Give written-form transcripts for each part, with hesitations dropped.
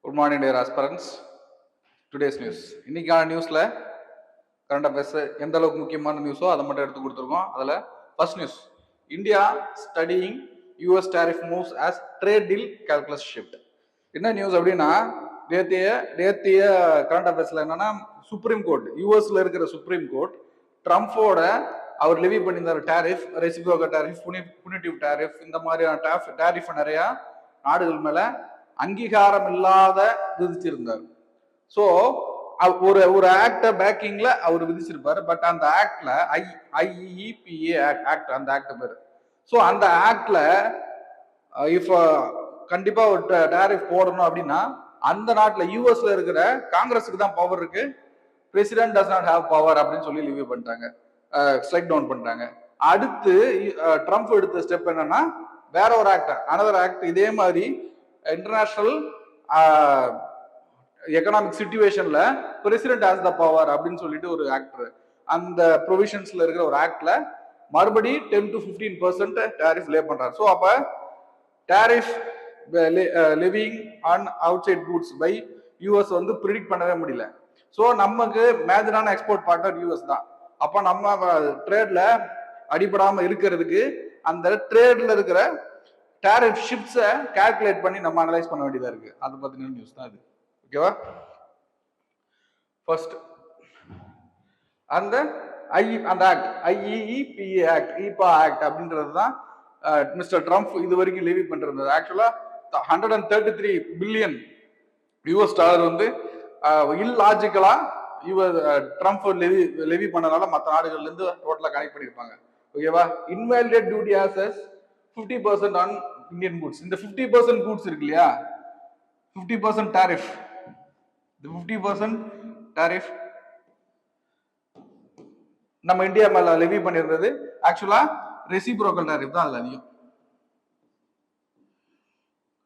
Good morning, dear aspirants. Today's news. இன்னைக்கான நியூஸ்ல current affairs எந்த அளவுக்கு முக்கியமான நியூஸோ அதை மட்டும் எடுத்து கொடுத்துருக்கோம். அதில் first news, India studying US tariff moves as trade deal calculus shift. என்ன நியூஸ் அப்படின்னா, நேத்திய கரண்ட் அஃபேர்ஸ்ல என்னன்னா, சுப்ரீம் கோர்ட், யூஎஸ்ல இருக்கிற சுப்ரீம் கோர்ட் ட்ரம்ப்போட அவர் லெவி பண்ணியிருந்தார் tariff, reciprocal tariff, punitive tariff, இந்த மாதிரியான டேரிஃப் நிறைய நாடுகள் மேல அங்கீகாரம் இல்லாத விதிச்சிருந்தார். ஸோ ஒரு ஆக்ட பேக்கிங்ல அவர் விதிச்சிருப்பாரு. பட் அந்த ஆக்ட்ல ஐஇபிஏ ஆக்ட், அந்த ஆக்ட் பேரு. ஸோ அந்த ஆக்ட்ல இஃப் கண்டிப்பா ஒரு டேரிஃப் போடணும் அப்படின்னா அந்த நாட்டில் யூஎஸ்ல இருக்கிற காங்கிரஸுக்கு தான் பவர் இருக்கு, president does not have power அப்படின்னு சொல்லி லிவ் பண்ணிட்டாங்க, ஸ்ட்ரைக் டவுன் பண்ணிட்டாங்க. அடுத்து ட்ரம்ப் எடுத்த ஸ்டெப் என்னன்னா, வேற ஒரு ஆக்ட், அனதர் ஆக்ட், இதே மாதிரி இன்டர்நேஷனல் எக்கனாமிக் சிச்சுவேஷன்ல பிரசிடென்ட் ஹாஸ் த பவர் அப்படின்னு சொல்லிட்டு ஒரு ஆக்ட், அந்த ப்ரொவிஷன்ஸ்ல இருக்கிற ஒரு ஆக்ட்ல மறுபடி 10 to 15% டேரிஃப் லே பண்றாரு. ஸோ அப்ப tariff living on outside goods by US வந்து ப்ரிடிக்ட் பண்ணவே முடியல. ஸோ நமக்கு மேஜரான எக்ஸ்போர்ட் பார்ட்னர் யூஎஸ் தான். அப்ப நம்ம ட்ரேட்ல அடிபடாம இருக்கிறதுக்கு அந்த ட்ரேட்ல இருக்கிற டேரிஃப் ஷிப்ஸை கால்குலேட் பண்ணி நம்ம அனலைஸ் பண்ண வேண்டியதா இருக்கு. அதை பத்தின நியூஸ் தான் இது. ஓகேவா? ஃபர்ஸ்ட் அந்த ஆக்ட், ஐஇபிஏ ஆக்ட், ஈபா ஆக்ட் அப்படின்றது தான் மிஸ்டர் ட்ரம்ப் இது வரைக்கும் லெவி பண்றது. ஆக்சுவலா 133 பில்லியன் யூஎஸ் டாலர் வந்து இல்லாஜிக்கலா ட்ரம்ப் லெவி பண்ணனால மற்ற நாடுகள்ல இருந்து டோட்டலா கனெக்ட் பண்ணிருப்பாங்க. ஓகேவா? Invalidate duty Asus 50% on Indian goods. இந்த 50% கூட்ஸ் இருக்கு இல்லையா, 50% டாரிஃப், இந்த 50% டாரிஃப் நம்ம இந்தியா மேல லெவி பண்ணிருந்தது ஆக்சுவலா ரெசிப்ரோக்கல் டாரிஃப் தான். அதுல அதிகம்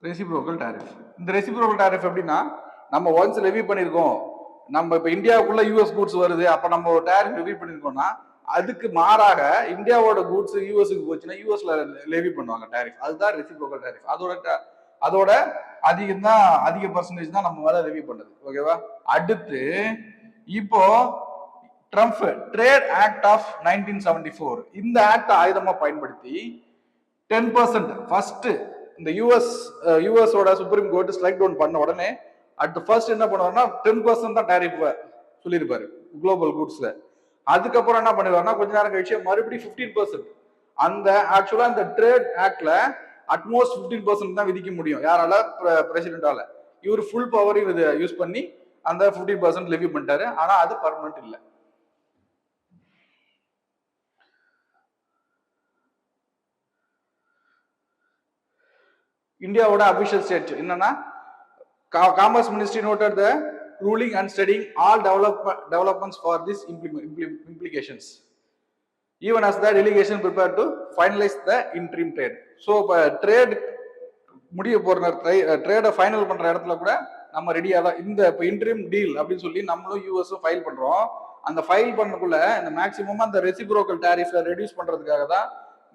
ரெசிப்ரோக்கல் டாரிஃப். இந்த ரெசிப்ரோக்கல் டாரிஃப் எப்படின்னா, நம்ம ஒன்ஸ் லெவி பண்ணிருக்கோம், நம்ம இப்ப இந்தியாவுக்குள்ள யூஎஸ் கூட்ஸ் வருது, அப்ப நம்ம ஒரு டாரிஃப் லெவி பண்ணிருக்கோம்னா அதுக்கு மாறாக இந்தியாவோட கூட்ஸ் யூஎஸ்க்கு போச்சுன்னா யூஎஸ்ல லெவி பண்ணுவாங்க டாரிஃப். அதுதான் ரெசிப்ரோக்கல் டாரிஃப். அதோட அதிக பர்சன்டேஜ் தான் நம்ம மேல லெவி பண்ணது. ஓகேவா? அடுத்து இப்போ ட்ரம்ப் ட்ரேட் ஆக்ட் ஆஃப் 1974, இந்த ஆக்ட் ஆயுதமா பயன்படுத்தி 10% ஃபர்ஸ்ட் இந்த யூஎஸோட சுப்ரீம் கோர்ட் ஸ்ட்ரைக் டவுன் பண்ண உடனே அடுத்து ஃபர்ஸ்ட் என்ன பண்ணுவாருன்னா 10% தான் டாரிஃப் சொல்லியிருப்பாரு குளோபல் கூட்ஸ்ல. அதுக்கப்புறம் என்ன பண்ணிடுவாருன்னா கொஞ்ச நேரம் கழிச்சு மறுபடியும் 15%. அந்த ஆக்சுவலா இந்த ட்ரேட் ஆக்ட்ல அட்மோஸ்ட் 15% தான் விதிக்க முடியும். யாரால? பிரசிடென்டால. இவர் ஃபுல் பவரையும் இதை யூஸ் பண்ணி அந்த 15% லெவி பண்ணிட்டாரு. ஆனா அது பர்மனன்ட் இல்லை. இந்தியாவோட அபிஷியல் ஸ்டேட் என்னன்னா, commerce ministry noted the ruling and studying all developments for this implications, even as the delegation prepared to finalize the interim trade. So trade முடிய போற ட்ரேட ஃபைனல் பண்ற இடத்துல கூட நம்ம ரெடியா தான். இந்த இப்போ இன்டரிம் டீல் அப்படின்னு சொல்லி நம்மளும் யூஎஸும் ஃபைல் பண்றோம். அந்த ஃபைல் பண்ணக்குள்ள இந்த மேக்சிமம் அந்த ரெசிப்ரோக்கல் டாரிஃப்ல ரெடியூஸ் பண்றதுக்காக தான்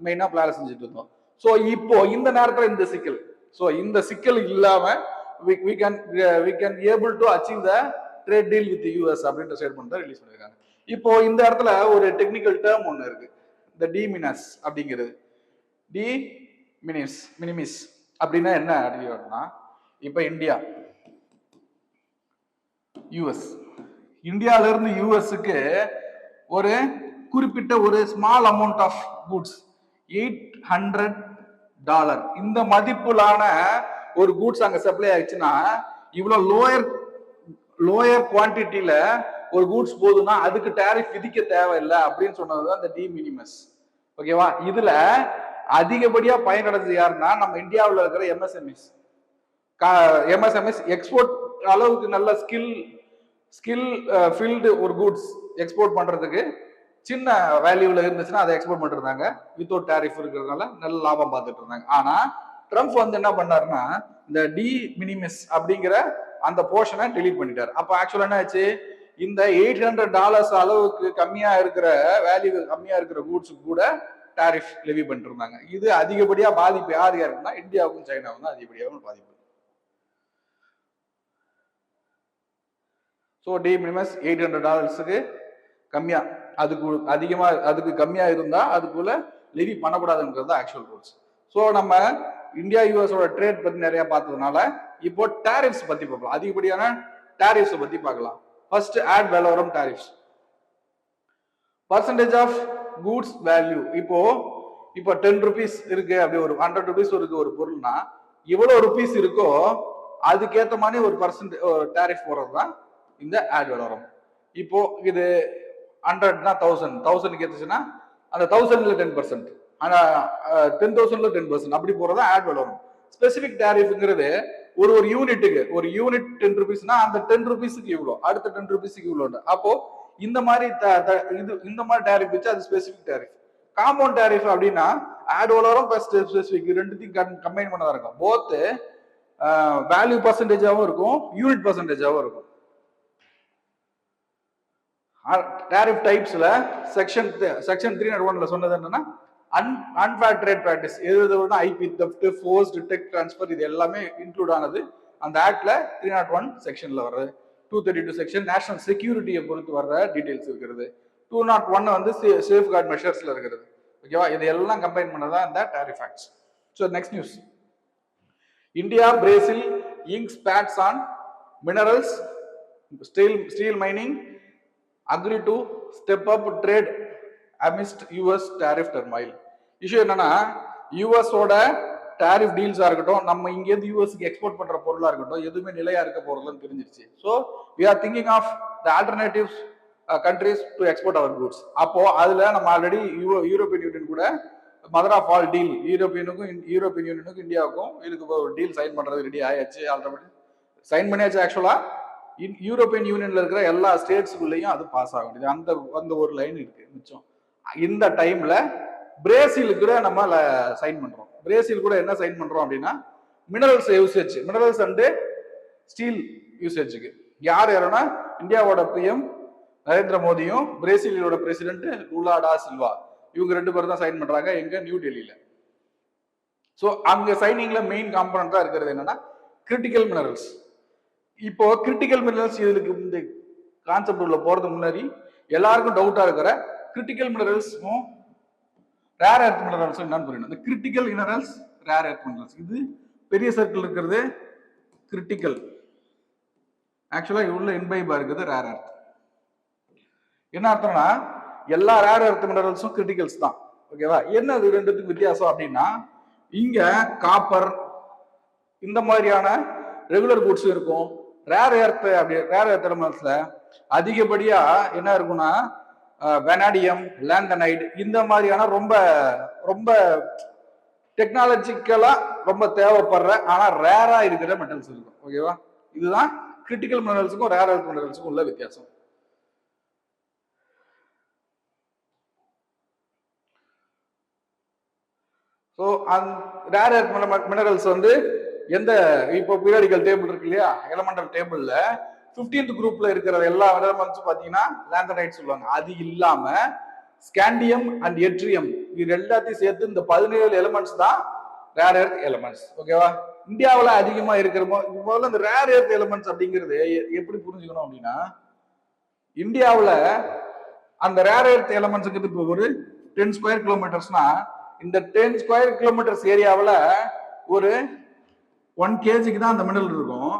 மெயினா பிளான் செஞ்சுட்டு இருந்தோம். ஸோ இப்போ இந்த நேரத்தில் இந்த சிக்கல், ஸோ இந்த சிக்கல் இல்லாம we can able to achieve the trade deal with the US அப்படின்ற ஸ்டேட்மென்ட் தான் ரிலீஸ் பண்ணிருக்காங்க. இப்போ இந்த இடத்துல ஒரு டெக்னிக்கல் டேர்ம் ஒன்று இருக்கு, இந்த டி மினஸ் அப்படிங்கிறது. டி மினிமிஸ் அப்படின்னா என்ன அப்படின்னா, இப்போ இந்தியால இருந்து யூஎஸ்க்கு ஒரு குறிப்பிட்ட ஒரு ஸ்மால் அமௌண்ட் ஆஃப் குட்ஸ் $800 இந்த மதிப்புலான ஒரு கூட்ஸ் அங்க சப்ளை ஆயிடுச்சுன்னா, இவ்வளவு லோயர் குவான்டிட்டியில ஒரு கூட்ஸ் போதுன்னா அதுக்கு டேரிஃப் விதிக்க தேவையில்லை அப்படின்னு சொன்னதுதான் இந்த டி மினிமஸ். ஓகேவா? இதுல அதிகப்படியா பயனடைஞ்சது யாருன்னா நம்ம இந்தியாவில் இருக்கிற எம்எஸ்எம்எஸ் எக்ஸ்போர்ட் அளவுக்கு நல்ல ஸ்கில் ஃபீல்டு ஒரு கூட்ஸ் எக்ஸ்போர்ட் பண்றதுக்கு சின்ன வேல்யூல இருந்துச்சுன்னா அதை எக்ஸ்போர்ட் பண்ணிட்டு இருந்தாங்க. வித்தவுட் டேரிஃப் இருக்கிறதுனால நல்ல லாபம் பார்த்துட்டு இருந்தாங்க. ஆனா ட்ரம்ப் வந்து என்ன பண்ணாருன்னா இந்த டி மினிமிஸ் அப்படிங்கிற அந்த போர்ஷனை டெலீட் பண்ணிட்டாரு. அப்ப ஆக்சுவலா என்ன ஆச்சு, இந்த $800 அளவுக்கு கம்மியா இருக்கிற வேல்யூ கம்மியா இருக்கிற கூட்ஸுக்கு கூட டாரிஃப் லெவி பண்ணிட்டு இருந்தாங்க. இது அதிகப்படியா பாதிப்பு யார் யாருன்னா இந்தியாவுக்கும் சைனாவுக்கும் அதிகப்படியாகவும் பாதிப்பு. ஸோ டி மினிமஸ் $800 கம்மியா, அதுக்கு கம்மியா இருந்தா அதுக்குள்ள லெவி பண்ணக்கூடாதுங்கிறது ஆக்சுவல் ரூல்ஸ். ஸோ நம்ம இந்தியா யூஎஸோட ட்ரேட் பத்தி நிறைய பார்த்ததுனால இப்போ டாரிஃப்ஸ் பத்தி பார்க்கலாம். அதிகப்படியான டாரிஃப்ஸ் பத்தி பார்க்கலாம். First ad valorem tariffs. Percentage of goods value. இப்போ 10 rupees இருக்கு, அப்படி ஒரு 100 rupees இருக்கு ஒரு பொருள்னா இவ்வளவு ருபீஸ் இருக்கோ அதுக்கேற்ற மாதிரி ஒரு டாரிஃப் போடுறது தான் இந்த ஆட் வேலோரம். இப்போ இது 100னா 1000 ஏத்துச்சுன்னா அந்த 1000ல 10%, ஆனா 10,000ல 10%, அப்படி போறதா ஆட் வேலோரம். ஸ்பெசிபிக் டாரிஃப்ங்கிறது ஒரு யூனிட்டுக்கு, ஒரு யூனிட் 10 rupeesனா அந்த 10 rupeesக்கு இவ்வளோ, அடுத்த 10 rupeesக்கு இவ்வளோ. அப்போ இந்த மாதிரி டாரிஃப் வச்சு அது ஸ்பெசிபிக் டாரிஃப். காம்பவுண்ட் டாரிஃப் அப்படின்னா ஆட் வேலோரம் பிளஸ் ஸ்பெசிபிக் ரெண்டுத்தையும் கம்பைன் பண்ணதா இருக்கும். போத் வேல்யூ பர்சன்டேஜாவும் இருக்கும், யூனிட் பர்சன்டேஜாவும் இருக்கும். டாரிஃப் டைப்ஸ்ல செக்ஷன் 301ல சொன்னது என்னன்னா அன்ஃபேர் ட்ரேட் பிராக்டிஸ். எதுனா IP theft, forced tech transfer, இது எல்லாமே இன்க்ளூட் ஆனது அந்த ஆக்ட்ல 301 செக்ஷன்ல வர்றது. 232 செக்ஷன் நேஷனல் செக்யூரிட்டியை பொறுத்து வர்ற டீடைல்ஸ் இருக்கிறது. 201 வந்து சேஃப் கார்டு மெஷர்ஸ்ல இருக்கிறது. ஓகேவா, இது எல்லாம் கம்பைன் பண்ணதான் இந்த tariff acts. So next news. India Brazil inks facts on minerals, steel mining, agree to step up trade amidst US tariff turmoil. Issue என்னன்னா யூஎஸோட டாரிஃப் டீல்ஸா இருக்கட்டும், நம்ம இங்க இருந்து யூஎஸ்க்கு எக்ஸ்போர்ட் பண்ற பொருளா இருக்கட்டும், எதுவுமே நிலையா இருக்க போறதுன்னு தெரிஞ்சிருச்சு. So we are thinking of the alternatives countries to export our goods. அப்போ அதுல நம்ம ஆல்ரெடி யூரோப்பியன் யூனியன் கூட mother of all deal, European யூனியனுக்கும் இந்தியாவுக்கும் இதுக்கு ஒரு டீல் சைன் பண்றது ரெடி ஆயாச்சு, ஆல்ரெடி சைன் பண்ணியாச்சு. ஆக்சுவலா யூரோப்பியன் யூனியன்ல இருக்கிற எல்லா ஸ்டேட்ஸுக்குள்ளேயும் அது பாஸ் ஆக வேண்டியது, அந்த ஒரு லைன் இருக்கு மிச்சம். இந்த டைம்ல பிரேசிலுக்கு கூட நம்ம சைன் பண்றோம். பிரேசில் கூட என்ன சைன் பண்றோம் அப்படின்னா minerals usage, minerals and steel யூசேஜுக்கு யாருன்னா இந்தியாவோட பிஎம் நரேந்திர மோடியும் பிரேசிலோட பிரசிடென்ட் லூலா டா சில்வா, இவங்க 2 பேரும் தான் சைன் பண்றாங்க எங்க நியூ டெல்லியில. ஸோ அங்க சைனிங்ல மெயின் காம்பனண்டா இருக்கிறது என்னன்னா கிரிட்டிக்கல் மினரல்ஸ். இப்போ கிரிட்டிக்கல் மினரல்ஸ், இதுக்கு இந்த கான்செப்ட் உள்ள போறதுக்கு முன்னாடி எல்லாருக்கும் டவுட்டா இருக்கிற கிரிட்டிக்கல் மினரல்ஸும் ரேர் எர்த் மினரல்ஸும் என்னன்னு புரியணும். இந்த critical minerals, rare earth minerals, இது பெரிய சர்க்கிள் இருக்கிறது கிரிட்டிக்கல். ஆக்சுவலா உள்ள இன்பைபா இருக்குது ரேர் எர்த். என்ன அர்த்தம்னா எல்லா ரேர் எர்த் மினரல்ஸும் கிரிட்டிக்கல்ஸ் தான். ஓகேவா, என்ன இது ரெண்டுத்துக்கு வித்தியாசம் அப்படின்னா இங்க காப்பர் இந்த மாதிரியான ரெகுலர் குட்ஸ் இருக்கும். ரேர் எர்த் எலமெண்ட்ஸ்ல அதிகப்படியா என்ன இருக்கும்னா வெனாடியம், லேந்தனைட், இந்த மாதிரியான ரொம்ப ரொம்ப டெக்னாலஜிக்கலா ரொம்ப தேவைப்படுற ஆனா ரேரா இருக்கிற மெட்டல்ஸ் இருக்கும். ஓகேவா, இதுதான் கிரிட்டிக்கல் மினரல்ஸுக்கும் ரேர் எர்த் மினரல்ஸுக்கும் உள்ள வித்தியாசம். ஸோ ரேர் எர்த் மினரல்ஸ் வந்து எந்த இப்போ பீரியாடிக்கல் டேபிள் இருக்கு இல்லையா, எலமெண்டல் டேபிள்ல 15th குரூப்ல இருக்கிற எல்லா எலமெண்ட்ஸும் பாத்தீங்கன்னா லேந்தனைட் சொல்லுவாங்க. அது இல்லாம ஸ்காண்டியம் அண்ட் எட்ரியம், இது எல்லாத்தையும் சேர்த்து இந்த 17 எலமெண்ட்ஸ் தான் ரேர் எர்த் எலமெண்ட்ஸ். ஓகேவா, இந்தியாவில் அதிகமா இருக்கிற முதல்ல இந்த ரேர் எர்த் எலமெண்ட்ஸ் அப்படிங்கிறது எப்படி புரிஞ்சுக்கணும் அப்படின்னா இந்தியாவில் அந்த ரேர் எர்த் எலமெண்ட்ஸுக்கு இப்போ ஒரு 10 ஸ்கொயர் கிலோமீட்டர்ஸ்னா இந்த 10 ஸ்கொயர் கிலோமீட்டர்ஸ் ஏரியாவில் ஒரு 1 kgக்கு தான் அந்த மினரல் இருக்கும்.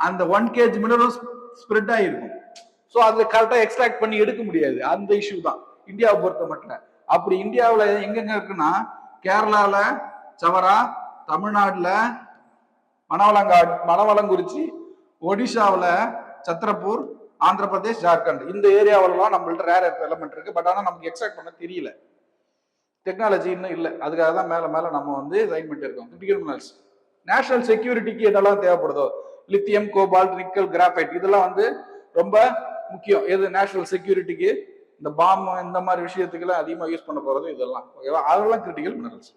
அந்த 1 kg மினரல் ஸ்ப்ரெட் ஆகிருக்கும். ஸோ அதுல கரெக்டா எக்ஸ்ட்ராக்ட் பண்ணி எடுக்க முடியாது. அந்த இஷ்யூ தான் இந்தியாவை பொறுத்த மட்டும். அப்படி இந்தியாவில் எங்கெங்க இருக்குன்னா கேரளால சவரா, தமிழ்நாடுல மணவளங்குறிச்சி, ஒடிஷாவில் சத்திரப்பூர், ஆந்திர பிரதேஷ், ஜார்க்கண்ட், இந்த ஏரியாவிலாம் நம்மள்ட்ட ரேர் எர்த் எலமெண்ட் இருக்கு. பட் ஆனால் நமக்கு எக்ஸ்ட்ராக்ட் பண்ண தெரியல, டெக்னாலஜி இன்னும் இல்லை. அதுக்காக தான் மேல மேல நம்ம வந்து சைன் பண்ணிட்டு இருக்கோம். கிரிட்டிக்கல் மினரல்ஸ் நேஷனல் செக்யூரிட்டிக்கு என்னெல்லாம் தேவைப்படுதோ, லித்தியம், கோபால்ட், நிக்கல், கிராஃபைட், இதெல்லாம் வந்து ரொம்ப முக்கியம். எது நேஷனல் செக்யூரிட்டிக்கு, இந்த பாம் இந்த மாதிரி விஷயத்துக்கெல்லாம் அதிகமாக யூஸ் பண்ண போறது இதெல்லாம். ஓகேவா, அதெல்லாம் கிரிட்டிக்கல் மினரல்ஸ்.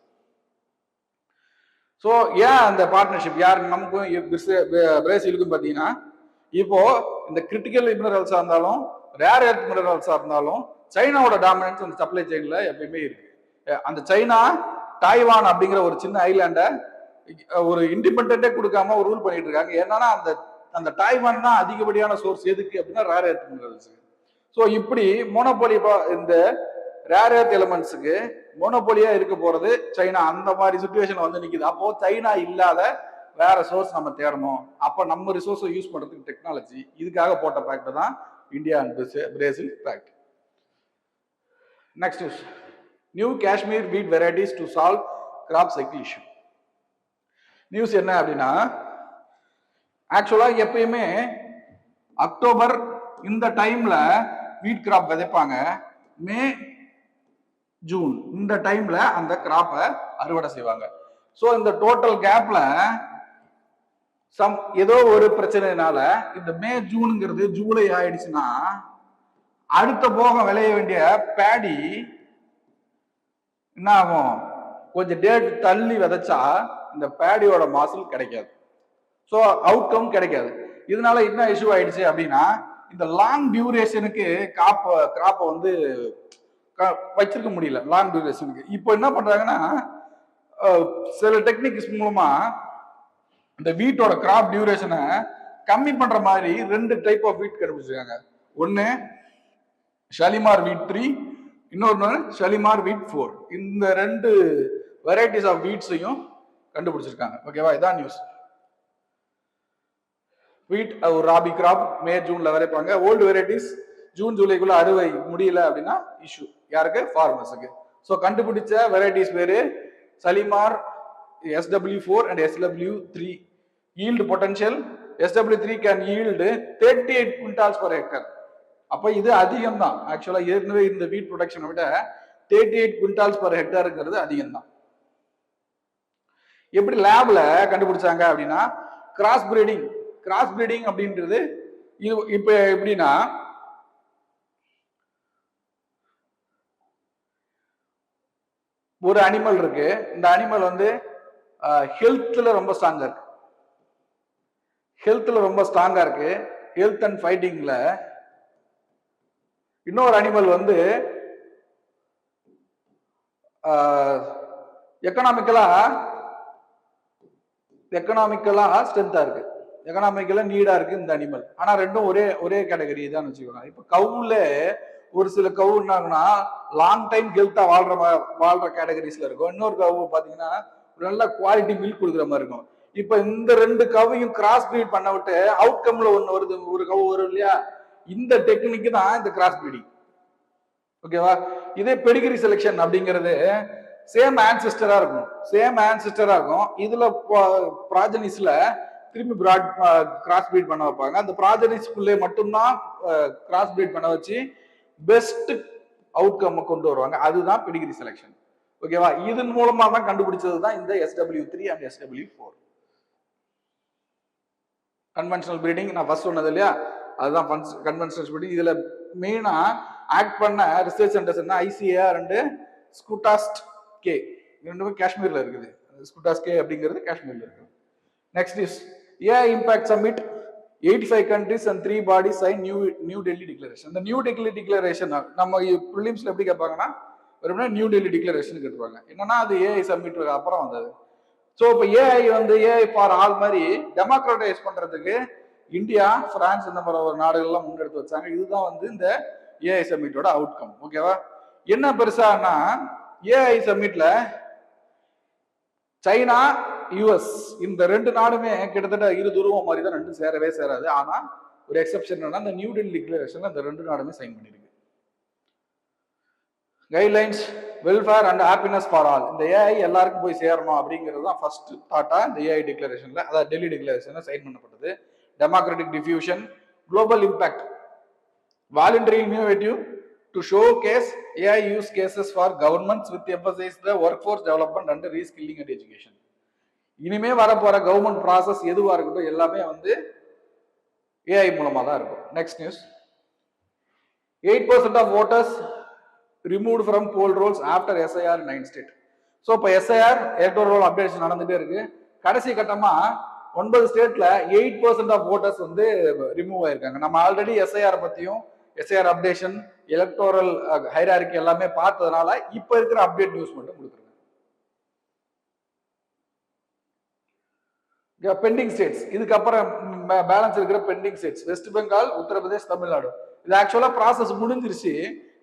ஸோ ஏன் அந்த பார்ட்னர்ஷிப் யார் நமக்கும் பிரேசிலுக்கும் பார்த்தீங்கன்னா இப்போ இந்த கிரிட்டிக்கல் மினரல்ஸா இருந்தாலும் ரேர் எர்த் மினரல்ஸா இருந்தாலும் சைனாவோட டாமினன்ஸ் அந்த சப்ளை செயின்ல எப்பயுமே இருக்கு. அந்த சைனா டாய்வான் அப்படிங்கிற ஒரு சின்ன ஐலாண்டை ஒரு இண்டிபெண்டே கொடுக்காம ஒரு ரூல் பண்ணிட்டு இருக்காங்க. என்னன்னா அந்த டைவான் தான் அதிகப்படியான சோர்ஸ் எதுக்கு அப்படின்னா ரேர் எர்த் மினரல்ஸுக்கு. ஸோ இப்படி மோனோபோலி இந்த ரேர் எர்த் எலிமெண்ட்ஸுக்கு மோனோபோலியா இருக்க போறது சைனா. அந்த மாதிரி சுச்சுவேஷன் வந்து நிக்குது. அப்போ சைனா இல்லாத வேற சோர்ஸ் நம்ம தேடணும். அப்ப நம்ம ரிசோர்ஸை யூஸ் பண்றதுக்கு டெக்னாலஜி, இதுக்காக போட்ட பேக்ட் தான் India and Brazil pact. Next new Kashmir wheat varieties to solve crop cycle issue. News என்ன அப்படின்னா, ஆக்சுவலா எப்பயுமே அக்டோபர் இந்த டைம்ல வீட் கிராப் விதைப்பாங்க. மே ஜூன் இந்த டைம்ல அந்த கிராப்பை அறுவடை செய்வாங்க. ஸோ இந்த டோட்டல் கேப்ல ஏதோ ஒரு பிரச்சனைனால இந்த மே ஜூனுங்கிறது ஜூலை ஆயிடுச்சுன்னா அடுத்த போகம் விளைய வேண்டிய பேடி என்ன ஆகும்? கொஞ்சம் டேட் தள்ளி விதைச்சா இந்த பேடியோட மாசல் கிடைக்காது. ஸோ அவுட்கம் கிடைக்காது. இதனால என்ன இஷ்யூ ஆயிடுச்சு அப்படின்னா, இந்த லாங் டியூரேஷனுக்கு கிராப்பை வந்து வச்சிருக்க முடியல. லாங் டியூரேஷனுக்கு இப்போ என்ன பண்றாங்கன்னா, சில டெக்னிக்ஸ் மூலமா இந்த வீட்டோட கிராப் டியூரேஷனை கம்மி பண்ற மாதிரி 2 டைப் ஆஃப் வீட் கண்டுபிடிச்சிருக்காங்க. ஒன்னு ஷலிமார் வீட் 3, இன்னொன்னு ஷலிமார் வீட் 4. இந்த 2 வெரைட்டிஸ் ஆஃப் வீட்ஸையும் கண்டுபிடிச்சிருக்காங்க. ஓகேவா? இதான் நியூஸ். வீட் ஒரு ராபி கிராப் மே ஜூன்ல விளைப்பாங்க. ஓல்டு வெரைட்டிஸ் ஜூன் ஜூலைக்குள்ள அறுவை முடியல அப்படின்னா இஷ்யூ யாருக்கு? ஃபார்மர்ஸுக்கு. ஸோ கண்டுபிடிச்ச வெரைட்டிஸ் பேரு சலிமார் SW4 and SW3. yield potential SW3 can yield 38 quintals per hectare. அப்ப இது அதிகம் தான். ஆக்சுவலா ஏற்கனவே இந்த வீட் ப்ரொடக்ஷனை விட 38 quintals per hectareங்கிறது அதிகம் தான். எப்படி லேப்ல கண்டுபிடிச்சாங்க அப்படின்னா, கிராஸ் பிரீடிங் அப்படின்றது இப்ப எப்படின்னா, ஒரு அனிமல் இருக்கு. இந்த அனிமல் வந்து ஹெல்த்ல ரொம்ப ஸ்ட்ராங்கா இருக்கு. ஹெல்த் அண்ட் ஃபைட்டிங்ல. இன்னொரு அனிமல் வந்து எக்கனாமிக்கலா ஸ்ட்ரென்த்தா இருக்கு. எக்கனாமிக்கலா நீடா இருக்கு இந்த அனிமல். ஆனா ரெண்டும் ஒரே கேட்டகரி தான் வச்சுக்கோங்க. இப்ப கவுல ஒரு சில கவு என்னாகுன்னா லாங் டைம் ஹெல்த்தா வாழ்ற கேட்டகரிஸ்ல இருக்கும். இன்னொரு கவு பாத்தீங்கன்னா நல்ல குவாலிட்டி மில்க் கொடுக்குற மாதிரி இருக்கும். இப்ப இந்த 2 கவையும் கிராஸ் பிரீட் பண்ண விட்டு அவுட்கம்ல ஒண்ணு வருது, ஒரு கவு வரும் இல்லையா? இந்த டெக்னிக் தான் இந்த கிராஸ் பிரீடிங். ஓகேவா? இதே பெடிகிரி செலெக்ஷன் அப்படிங்கிறது சேம் ஆன்சிஸ்டரா இருக்கும். இதுல ப்ராஜனிஸ்ல திரும்பி கிராஸ் பிரீட் பண்ண வைப்பாங்க. அந்த ப்ராஜனிஸ்குள்ளே மட்டும்தான் கிராஸ் பிரீட் பண்ண வச்சு பெஸ்ட் அவுட்கம் கொண்டு வருவாங்க. அதுதான் பெடிகிரி செலெக்ஷன். ஓகேவா? இதன் மூலமா தான் கண்டுபிடிச்சது தான் இந்த SW3 and SW4. Conventional breeding நான் ஃபர்ஸ்ட் சொன்னது இல்லையா? அதுதான் கன்வென்ஷனல் பிரீடிங். இதுல மெயினா ஆக்ட் பண்ண ரிசர்ச் சென்டர்ஸ் என்ன? ICAR and SKUAST K. ரெண்டுமே காஷ்மீர்ல இருக்குது. ஸ்கூட்டாஸ்ட் கே அப்படிங்கிறது காஷ்மீர்ல இருக்குது. Next is AI impact summit. 85 countries and 3 bodies sign New Delhi declaration. இந்த நியூ டெல்லி டிக்ளரேஷன் நம்ம ப்ரிலிம்ஸ்ல எப்படி கேட்பாங்கன்னா, வெறும்னா நியூ டெல்லி டிக்ளரேஷன் கேட்பாங்க. என்னன்னா அது AI சமிட் அப்புறம் வந்தது. ஸோ இப்போ AI வந்து AI ஃபார் ஆல் மாதிரி டெமோக்ரட்டைஸ் பண்றதுக்கு இந்தியா, பிரான்ஸ் இந்த மாதிரி ஒரு நாடுகள்லாம் முன்னெடுத்து வச்சாங்க. இதுதான் வந்து இந்த AI சமிட்டோட அவுட்கம். ஓகேவா? என்ன பெருசானா, AI சமிட்ல சைனா, US இந்த 2 நாடுமே கிட்டத்தட்ட இரு துருவம் மாதிரி தான், 2 சேரவே சேராது. ஆனா ஒரு எக்ஸெப்ஷன் என்னன்னா, இந்த நியூ டெல்லி டிக்ளரேஷன்ல இந்த 2 நாடுமே சைன் பண்ணிருக்கு. Guidelines welfare and happiness for all. இந்த AI எல்லாருக்கும் போய் சேரணும் அப்படிங்கிறது தான் ஃபர்ஸ்ட் தாட்டா இந்த AI டிக்ளரேஷன்ல, அதாவது டெல்லி டிக்ளரேஷன்ல சைன் பண்ணப்பட்டது. Democratic diffusion, global impact, voluntary innovative to showcase AI use cases for governments with emphasis the workforce development and reskilling and education. இனிமே வரப்போற கவர்மெண்ட் ப்ராசஸ் எதுவா இருக்கட்டும் எல்லாமே வந்து AI மூலமா தான் இருக்கும். Next news. 8% of voters removed from poll rolls after SIR in 9 states. So இப்போ SIR எலக்டோரல் ரோல் அப்டேஷன் நடந்துட்டே இருக்கு. கடைசி கட்டமா 9 ஸ்டேட்ல 8% ஆஃப் voters வந்து ரிமூவ் ஆயிருக்காங்க. நம்ம ஆல்ரெடி SIR பத்தியும் SIR அப்டேஷன், எலக்டோரல் ஹைரார்கி எல்லாமே பார்த்ததுனால இப்ப இருக்கிற அப்டேட் நியூஸ் மட்டும் கொடுக்குறேன். Pending states. இதுக்கப்புறம் பேலன்ஸ் இருக்கிற பெண்டிங் ஸ்டேட்ஸ் வெஸ்ட் பெங்கால், உத்தரப்பிரதேஷ், தமிழ்நாடு. இது ஆக்சுவலா ப்ராசஸ் முடிஞ்சிருச்சு.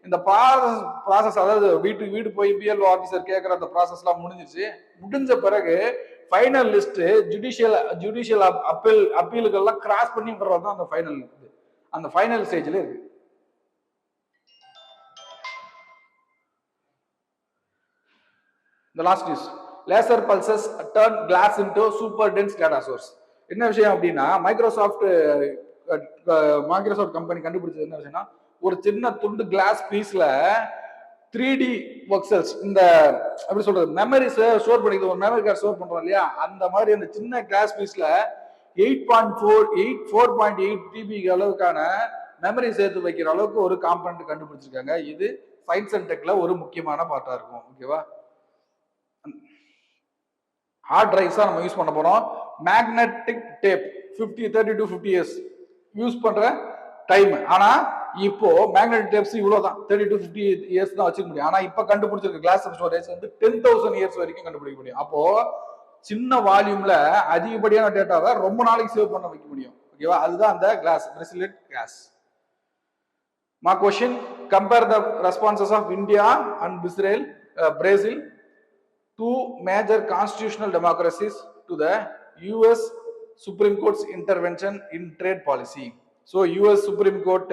இந்த ப்ராசஸ் அதாவது வீட்டுக்கு வீடு போய் பிஎல்ஓ ஆஃபீஸர் கேட்குற அந்த ப்ராசஸ்லாம் முடிஞ்சிருச்சு. முடிஞ்ச பிறகு ஃபைனல் லிஸ்ட் ஜுடிஷியல் அப்பீலுக்கெல்லாம் கிராஸ் பண்ணி வர்றது தான் அந்த ஃபைனல். அந்த ஃபைனல் ஸ்டேஜ்ல இருக்கு. The last is laser pulses turn glass into super dense data source. என்ன விஷயம் அப்படின்னா மைக்ரோசாஃப்ட் கம்பெனி கண்டுபிடிச்சது என்ன விஷயம்னா, ஒரு சின்ன துண்டு கிளாஸ் பீஸ்ல 3D ஒர்க்செல்ஸ், இந்த எப்படி சொல்றது, மெமரிஸ் ஸ்டோர் பண்ணிக்கிறது, ஒரு மெமரி கார்டு ஸ்டோர் பண்றோம் இல்லையா, அந்த மாதிரி அந்த சின்ன கிளாஸ் பீஸ்ல 4.8 டிபி அளவுக்கான மெமரி சேர்த்து வைக்கிற அளவுக்கு ஒரு காம்பனன்ட் கண்டுபிடிச்சிருக்காங்க. இது சயின்ஸ் அண்ட் டெக்ல ஒரு முக்கியமான பார்ட்டா இருக்கும். ஓகேவா? ஹார்ட் டிரைவ்ஸா நம்ம யூஸ் பண்ண போறோம். Magnetic tape 30 to 50 years use பண்ற டைம். ஆனா இப்போ மேக்னெட்டிக் டேப்ஸ் இவ்வளவுதான், 30 to 50 இயர்ஸ் தான் வச்சுக்க முடியும். ஆனா இப்ப கண்டுபிடிச்சிருக்க கிளாஸ் ஸ்டோரேஜ் வந்து 10,000 இயர்ஸ் வரைக்கும் கண்டுபிடிக்க முடியும். அப்போ சின்ன வால்யூம்ல அதிகப்படியான டேட்டாவை ரொம்ப நாளைக்கு சேவ் பண்ண வைக்க முடியும். ஓகேவா? அதுதான் அந்த கிளாஸ், பிரசிலிட் class. My question: compare the responses of India and Brazil, two major constitutional democracies, to the US Supreme Court's intervention in trade policy. So US Supreme Court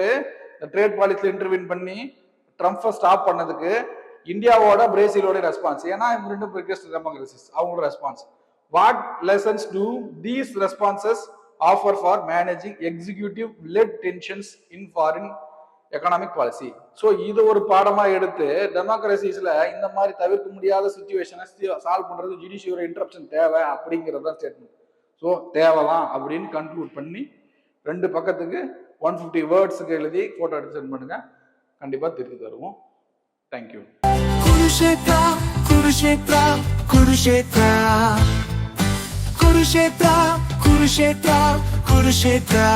trade பாலிசில இன்டர்வீன் பண்ணி ட்ரம்ப்பை ஸ்டாப் பண்ணதுக்கு இந்தியாவோட பிரேசிலோட response. ஏன்னா இவங்க ரெண்டும் biggest டெமோக்ரசிஸ், அவங்களோட response. What lessons to these responses offer for managing executive let tensions in foreign economic policy? So இது ஒரு பாடமா எடுத்து டெமோக்ரசிஸ்ல இந்த மாதிரி தவிர்க்க முடியாத சுச்சுவேஷனை சால்வ் பண்றது ஜுடிஷியல் இன்டரப்ஷன் தேவை அப்படிங்கிறத ஸ்டேட்மெண்ட். ஸோ தேவைதான் அப்படின்னு கன்க்ளூட் பண்ணி 2 பக்கத்துக்கு 150 வேர்ட்ஸுக்கு எழுதி போட்டோ எடுத்து சென்ட் பண்ணுங்க. கண்டிப்பா திருப்பி தருவோம். தேங்க்யூ. குருஷேத்ரா குருஷேத்ரா குருஷேத்ரா குருஷேத்ரா குருஷேத்ரா குருஷேத்ரா.